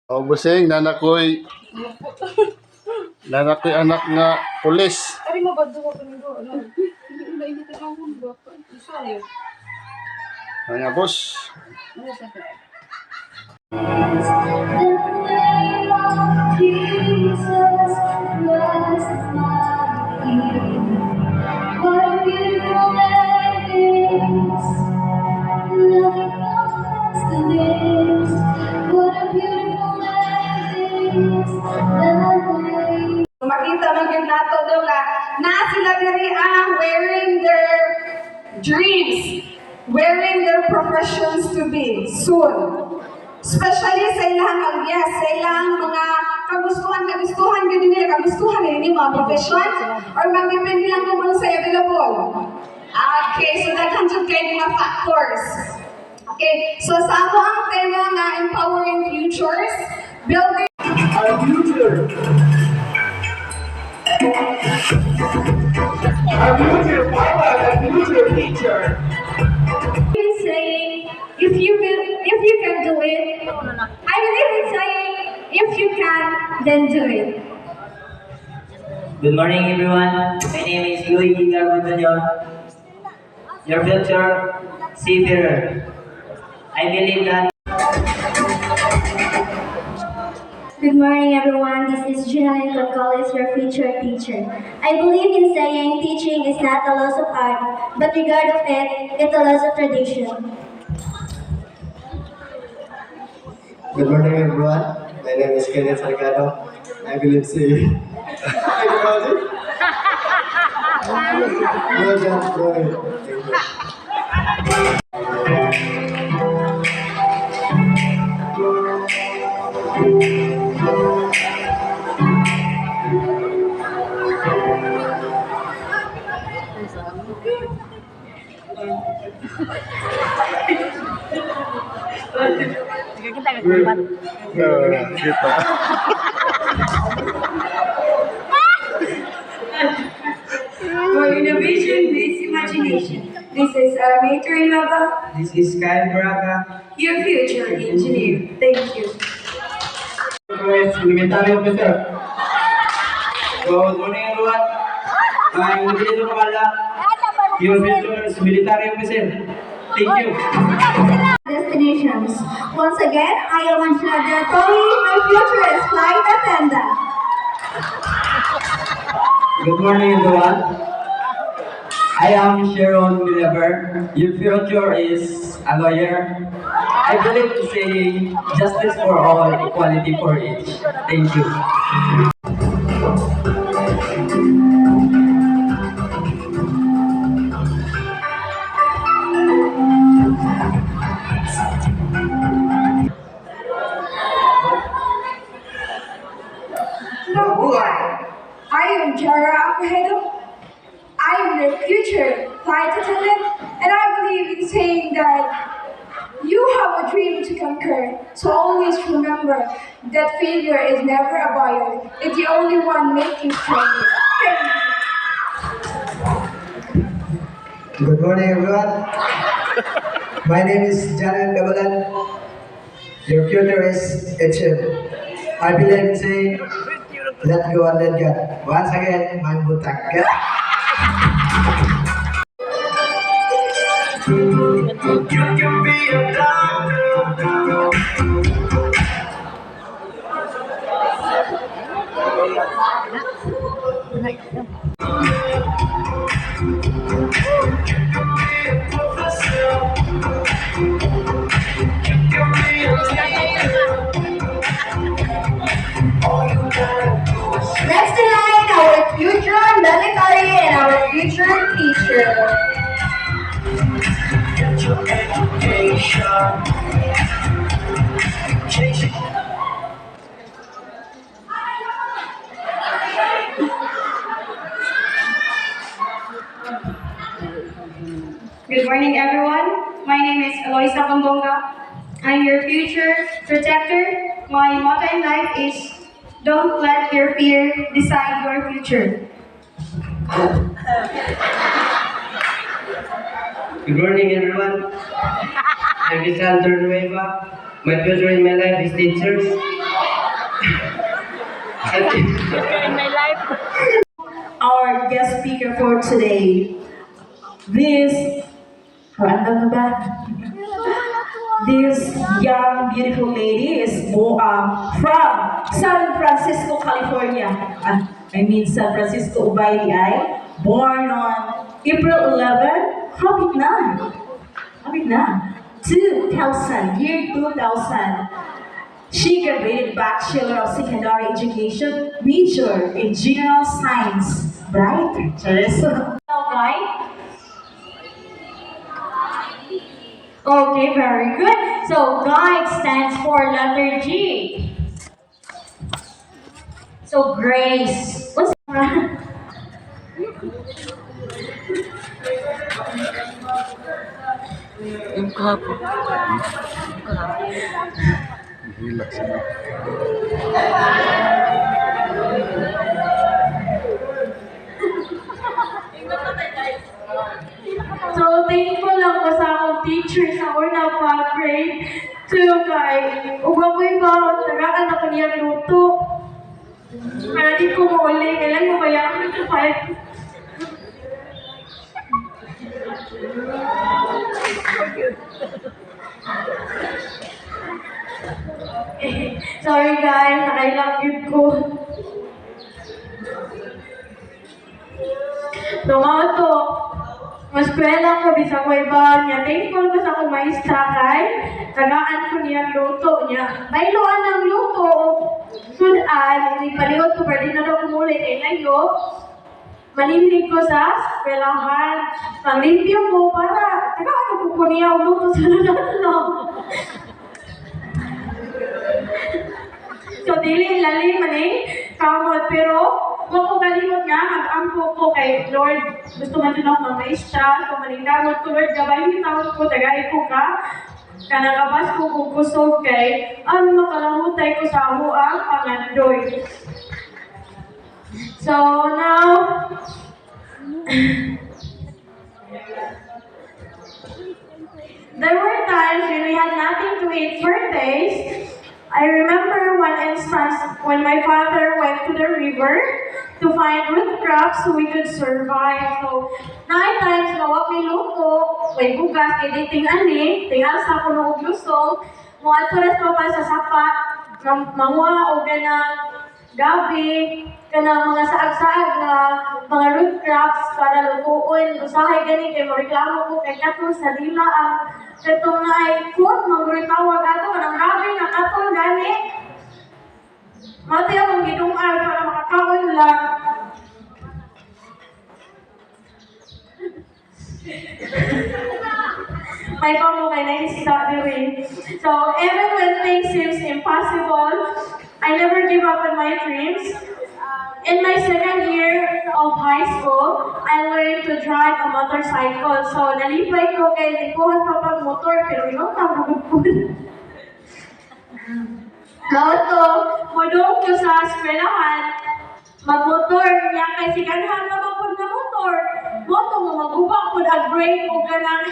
O busing, nanakoy anak nga pulis. Ari mo ba duwa ko nindo? Ano? Hindi ito ang mundo. Iso yun. Nga boss. Ano sa ka? Makita man gyud nato daw na sila diri ang wearing their dreams, wearing their professions to be soon. Especially sa ilang alias, sa ilang mga kagustuhan gyud nila, kagustuhan nila mga profession or magdepende lang kung ano sa available. Okay, so daghan jud kay mga factors. Okay, so sa ako ang tema nga empowering futures, building our future. Our future power, our future teacher. Saying, if you can do it, I believe in saying, if you can, then do it. Good morning, everyone. My name is Yui Garbantonyon. Your future seafarer. I believe that. Good morning, everyone. This is Junalyn Gonzalez, your future teacher. I believe in saying teaching is not a loss of art, but regard of it, it's a loss of tradition. Good morning, everyone. My name is Kenneth Salgado. I believe in no, just go ahead. Kita. For innovation meets imagination. This is Armator Ilava, This is Kyle Braga. your future engineer. Thank you. Elementary officer. Good morning, everyone. I'm Miguel Romala. Your future is military officer. Thank you. Destinations. Once again, I am Angela Tori. My future is flight attendant. Good morning, everyone. I am Sharon Milever. Your future is a lawyer. I believe in saying justice for all, equality for each. Thank you. Mabuhay! I am Jara Akahedo. I am the future flight attendant, and I believe in saying that you have a dream to conquer. So always remember that failure is never a barrier. It's the only one making you stronger. Thank you. Good morning, everyone. My name is Janan Kabalan. Your future is achieved. I believe in saying, let go and let God. Once again, my butang. You can be a doctor. Next in line, our future military and our future teacher. Get your education. Change it. Good morning, everyone. My name is Eloisa Kambonga. I'm your future protector. My motto in life is, don't let your fear decide your future. Good morning, everyone. I'm Rizal Nueva. My future in my life is teachers. Our guest speaker for today. This, ano ba? This young, beautiful lady is from San Francisco, California. San Francisco, Ubaydi ay born on April 11, Habit na, 2000, year 2000. She graduated Bachelor of Secondary Education, major in General Science. Right? Okay. Okay, very good. So guide stands for letter G. So grace. What's Hilak sila. So thankful lang ko sa akong teacher sa una pa grade 2 kay ug ako'y ba tagaan ako niya luto. Kaya di ko mauli, kailan mo bayaran ko 5. Sorry guys, nakailang yun ko. So mga to, maskwela ko, bisa ko iba niya. Thankful ko sa akong maestra kay tagaan ko niya luto niya. Bailoan ng luto, sudan, ipaliwat ko, pwede na daw kumuli kay layo. Malimlig ko sa eskwelahan. Panglimpyo ko para, tagaan ko niya ang luto sa luto. So, dili lalim maning kamot. Pero, kung ko kalimot nga, mag-ampo ko kay Lord. Gusto man din ako ng maestra. So, maning kamot ko, Lord, gabayin tawag ko, tagay ko ka. Kanagabas ko kung kusog kay, makalamutay ko sa amo ang pangandoy. So, now, there were times when we had nothing to eat for days. I remember one instance when my father went to the river to find root crops so we could survive. So, nine times na wak may luto, may bugas, kay dating ani, tingal sa puno og lusog, mga turas pa pa sa sapat, manguha o ganang gabi, kanang mga saag-saag na mga root crops para lutuon. Usahay gani kay mareklamo ko kay katong sa dila ang katong na ay food, tawag ato, kanang rabi na katong gani. Mati akong gidungan para makakaon lang. May pamo kay naisda diri. So, even when things seems impossible, I never give up on my dreams. In my second year of high school, I learned to drive a motorcycle. So, nalipay ko kay likuhan pa pag-motor, pero yun, tabugod. Kauto, mudong ko sa eskwelahan, mag-motor niya kay siganhan na mapod na motor. Moto mo, maguba po, nag-brake o ganang